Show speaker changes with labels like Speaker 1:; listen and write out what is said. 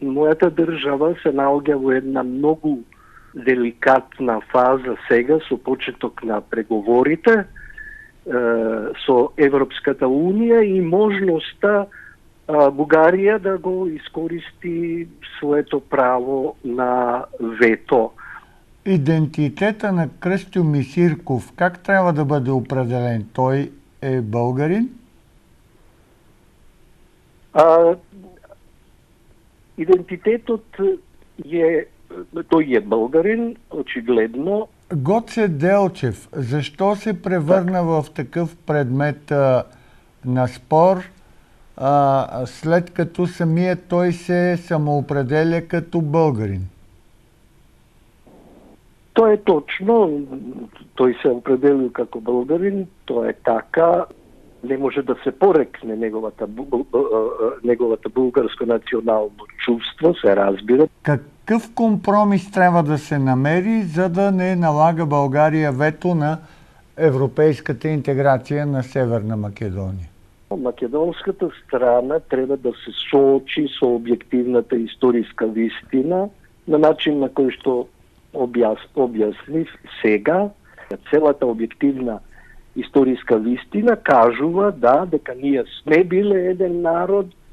Speaker 1: мојата држава се наоѓа во една многу деликатна фаза сега со почеток на преговорите со Европската Унија и можноста Бугарија да го искористи своето право на вето.
Speaker 2: Идентитета на Крстю Мисирков как трябва да бъде определен? Той е българин?
Speaker 1: Идентитетот тој е българин, очигледно.
Speaker 2: Гоце Делчев, защо се превърна в такъв предмет на спор, след като самият той се самоопределя като българин?
Speaker 1: То е точно, тој се определил како българин, тоа е така, не може да се порекне неговата българско национално чувство, се разбира.
Speaker 2: Какъв компромис трябва да се намери, за да не налага България вето на европейската интеграция на Северна Македония?
Speaker 1: Македонската страна треба да се соочи со објективната историска вистина на начин на кој што објаснив сега. Целата објективна историска вистина кажува дека ние сме биле еден народ,